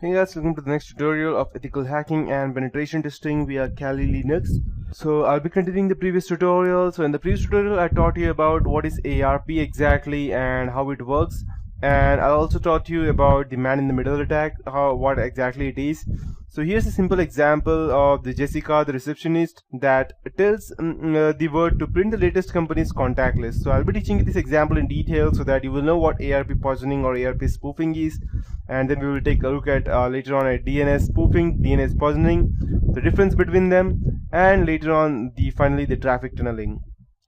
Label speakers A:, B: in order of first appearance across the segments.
A: Hey guys, welcome to the next tutorial of ethical hacking and penetration testing via Kali Linux. So I'll be continuing the previous tutorial. So in the previous tutorial I taught you about what is ARP exactly and how it works, and I also taught you about the man in the middle attack, what exactly it is. So here's a simple example of the Jessica, the receptionist, that tells the word to print the latest company's contact list. So I'll be teaching you this example in detail so that you will know what ARP poisoning or ARP spoofing is, and then we will take a look at later on at DNS spoofing, DNS poisoning, the difference between them, and later on finally the traffic tunneling.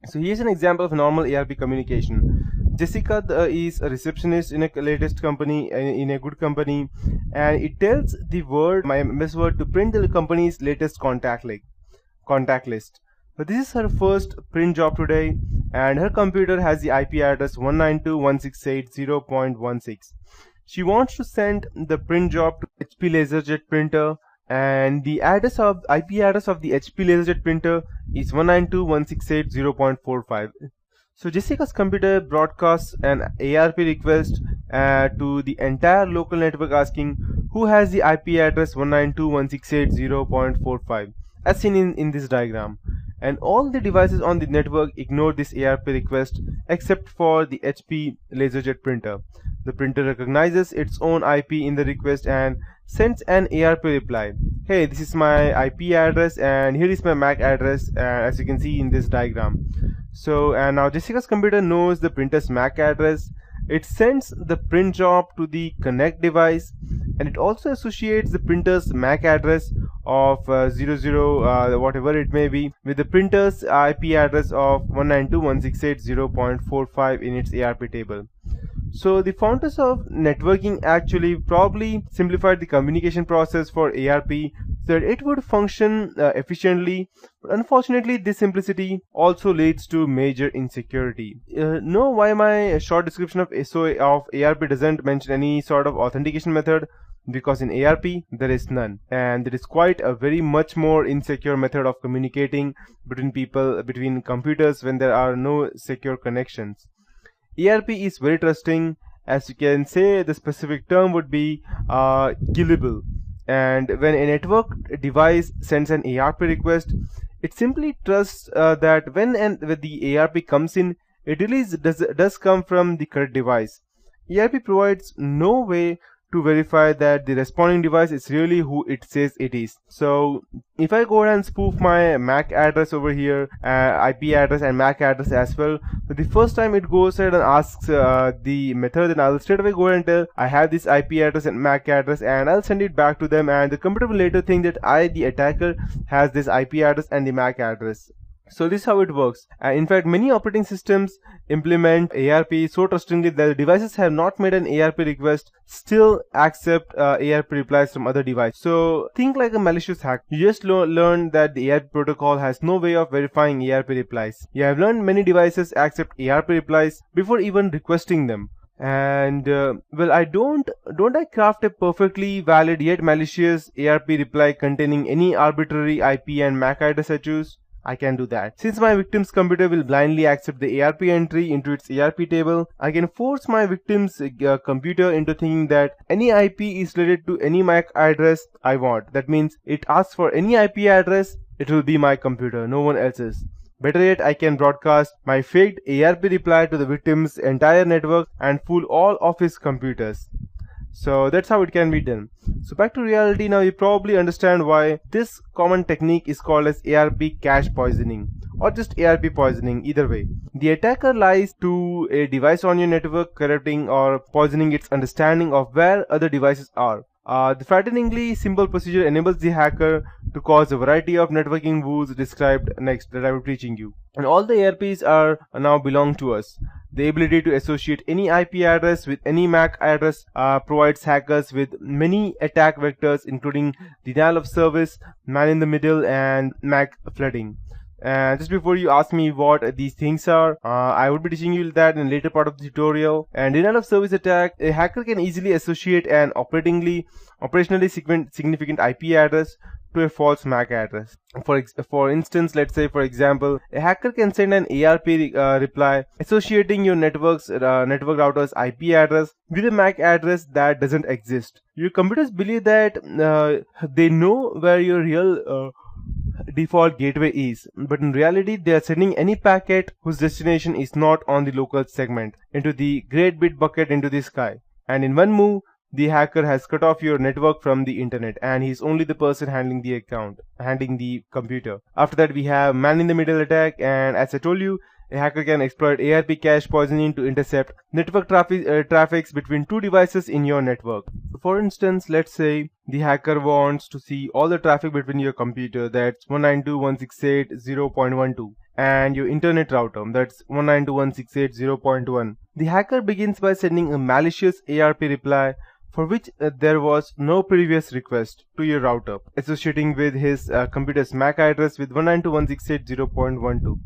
A: So here's an example of normal ARP communication. Jessica is a receptionist in a latest company, in a good company, and it tells the word, my MS Word, to print the company's latest contact list. But this is her first print job today, and her computer has the IP address 192.168.0.16. She wants to send the print job to HP LaserJet printer, and the IP address of the HP LaserJet printer is 192.168.0.45. So Jessica's computer broadcasts an ARP request to the entire local network asking who has the IP address 192.168.0.45 as seen in this diagram. And all the devices on the network ignore this ARP request except for the HP LaserJet printer. The printer recognizes its own IP in the request and sends an ARP reply. Hey, this is my IP address and here is my MAC address, as you can see in this diagram. So, and now Jessica's computer knows the printer's MAC address. It sends the print job to the connect device, and it also associates the printer's MAC address of 00 whatever it may be with the printer's IP address of 192.168.0.45 in its ARP table. So the founders of networking actually probably simplified the communication process for ARP so that it would function efficiently, but unfortunately this simplicity also leads to major insecurity. Know why my short description of ARP doesn't mention any sort of authentication method? Because in ARP there is none, and it is quite a very much more insecure method of communicating between computers when there are no secure connections. ARP is very trusting. As you can say, the specific term would be gullible, and when a network device sends an ARP request, it simply trusts that when the ARP comes in, it really does come from the correct device. ARP provides no way to verify that the responding device is really who it says it is. So if I go ahead and spoof my MAC address over here, IP address and MAC address as well, but the first time it goes ahead and asks the method, then I'll straight away go ahead and tell I have this IP address and MAC address, and I'll send it back to them, and the computer will later think that the attacker, has this IP address and the MAC address. So this is how it works. In fact, many operating systems implement ARP so trustingly that the devices have not made an ARP request still accept ARP replies from other devices. So think like a malicious hack. You just learned that the ARP protocol has no way of verifying ARP replies. You have learned many devices accept ARP replies before even requesting them. And well, don't I craft a perfectly valid yet malicious ARP reply containing any arbitrary IP and MAC address I choose? I can do that. Since my victim's computer will blindly accept the ARP entry into its ARP table, I can force my victim's computer into thinking that any IP is related to any MAC address I want. That means it asks for any IP address, it will be my computer, no one else's. Better yet, I can broadcast my faked ARP reply to the victim's entire network and fool all of his computers. So that's how it can be done. So back to reality now, you probably understand why this common technique is called as ARP cache poisoning, or just ARP poisoning, either way. The attacker lies to a device on your network, corrupting or poisoning its understanding of where other devices are. The frighteningly simple procedure enables the hacker to cause a variety of networking woes described next that I will be teaching you. And all the ARPs are now belong to us. The ability to associate any IP address with any MAC address provides hackers with many attack vectors, including denial of service, man in the middle, and MAC flooding. And just before you ask me what these things are, I would be teaching you that in later part of the tutorial. And denial of service attack, a hacker can easily associate an operationally significant IP address to a false MAC address. For instance, let's say for example, a hacker can send an ARP reply associating your network router's IP address with a MAC address that doesn't exist. Your computers believe that they know where your real default gateway is, but in reality they are sending any packet whose destination is not on the local segment into the great bit bucket into the sky. And in one move, the hacker has cut off your network from the internet, and he's only the person handling the computer. After that, we have man-in-the-middle attack, and as I told you, a hacker can exploit ARP cache poisoning to intercept network traffics between two devices in your network. For instance, let's say the hacker wants to see all the traffic between your computer, that's 192.168.0.12, and your internet router, that's 192.168.0.1. The hacker begins by sending a malicious ARP reply for which there was no previous request to your router, associating with his computer's MAC address with 192.168.0.12.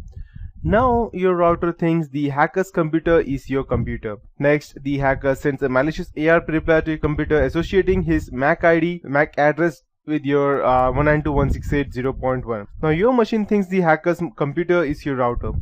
A: Now your router thinks the hacker's computer is your computer. Next, the hacker sends a malicious ARP reply to your computer associating his MAC address with your 192.168.0.1. Now your machine thinks the hacker's computer is your router.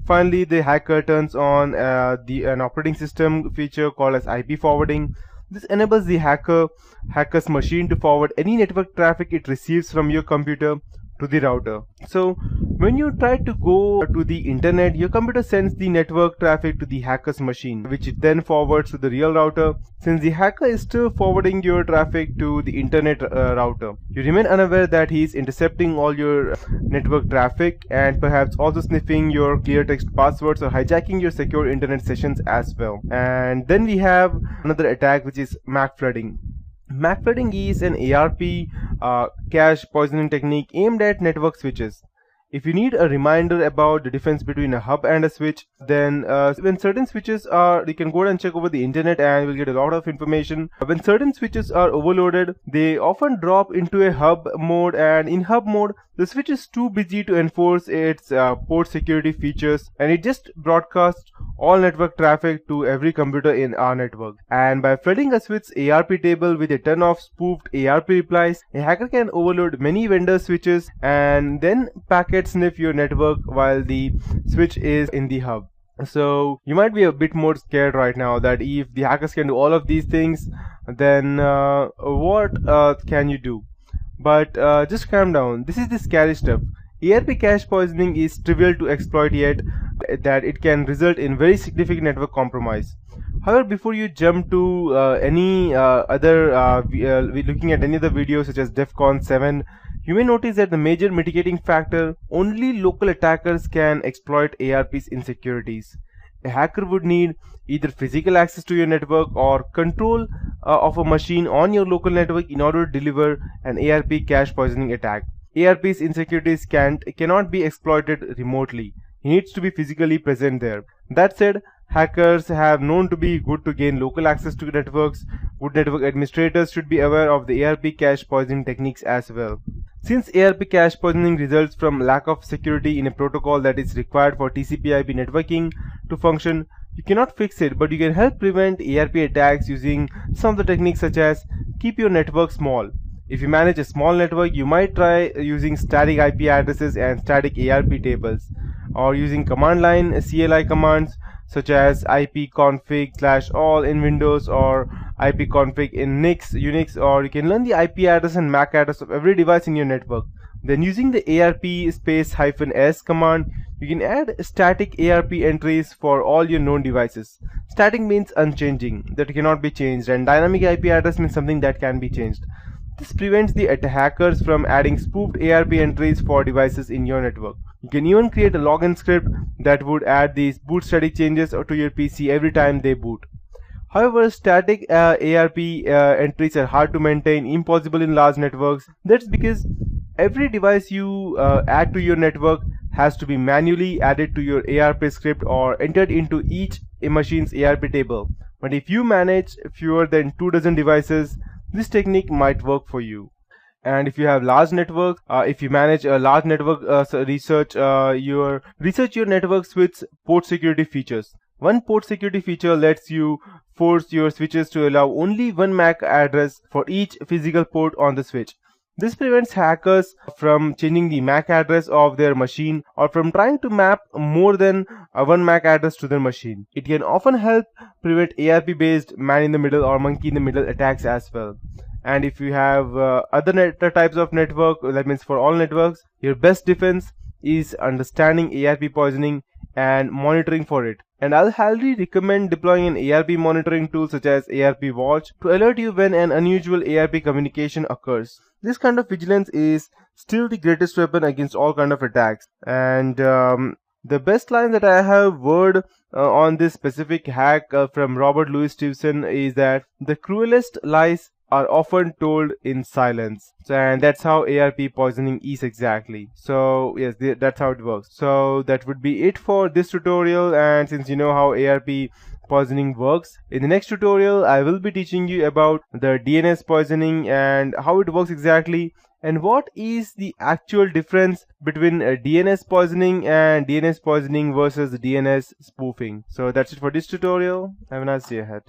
A: Finally, the hacker turns on an operating system feature called as IP forwarding. This enables the hacker's machine to forward any network traffic it receives from your computer to the router. So when you try to go to the internet, your computer sends the network traffic to the hacker's machine, which it then forwards to the real router. Since the hacker is still forwarding your traffic to the internet router, you remain unaware that he is intercepting all your network traffic and perhaps also sniffing your clear text passwords or hijacking your secure internet sessions as well. And then we have another attack, which is MAC flooding. MAC flooding is an ARP cache poisoning technique aimed at network switches. If you need a reminder about the difference between a hub and a switch, then when certain switches are, you can go and check over the internet and you'll get a lot of information. When certain switches are overloaded, they often drop into a hub mode, and in hub mode, the switch is too busy to enforce its port security features, and it just broadcasts all network traffic to every computer in our network. And by flooding a switch's ARP table with a ton of spoofed ARP replies, a hacker can overload many vendor switches and then packet sniff your network while the switch is in the hub. So you might be a bit more scared right now that if the hackers can do all of these things, then what can you do? But just calm down. This is the scary stuff. ARP cache poisoning is trivial to exploit, yet that it can result in very significant network compromise. However, before you jump to looking at any other videos such as DEFCON 7, you may notice that the major mitigating factor, only local attackers can exploit ARP's insecurities. A hacker would need either physical access to your network or control of a machine on your local network in order to deliver an ARP cache poisoning attack. ARP's insecurities cannot be exploited remotely. He needs to be physically present there. That said, hackers have known to be good to gain local access to networks. Good network administrators should be aware of the ARP cache poisoning techniques as well. Since ARP cache poisoning results from lack of security in a protocol that is required for TCP/IP networking to function, you cannot fix it, but you can help prevent ARP attacks using some of the techniques such as keep your network small. If you manage a small network, you might try using static IP addresses and static ARP tables, or using command line CLI commands such as ipconfig/all in Windows or ipconfig in Unix, or you can learn the IP address and MAC address of every device in your network. Then using the ARP -s command, you can add static ARP entries for all your known devices. Static means unchanging, that cannot be changed, and dynamic IP address means something that can be changed. This prevents the hackers from adding spoofed ARP entries for devices in your network. You can even create a login script that would add these boot static changes to your PC every time they boot. However, static ARP entries are hard to maintain, impossible in large networks. That's because every device you add to your network has to be manually added to your ARP script or entered into each machine's ARP table. But if you manage fewer than 24 devices, this technique might work for you. And if you have large network, if you manage a large network, research your networks with port security features. One port security feature lets you force your switches to allow only one MAC address for each physical port on the switch. This prevents hackers from changing the MAC address of their machine or from trying to map more than one MAC address to their machine. It can often help prevent ARP-based man-in-the-middle or monkey-in-the-middle attacks as well. And if you have other types of network, that means for all networks, your best defense is understanding ARP poisoning and monitoring for it. And I'll highly recommend deploying an ARP monitoring tool such as ARP Watch to alert you when an unusual ARP communication occurs. This kind of vigilance is still the greatest weapon against all kind of attacks. And the best line that I have heard on this specific hack from Robert Louis Stevenson is that the cruelest lies are often told in silence. And that's how ARP poisoning is exactly. So yes, that's how it works. So that would be it for this tutorial. And since you know how ARP poisoning works, in the next tutorial I will be teaching you about the DNS poisoning and how it works exactly, and what is the actual difference between DNS poisoning and DNS poisoning versus DNS spoofing. So that's it for this tutorial. Have a nice day ahead.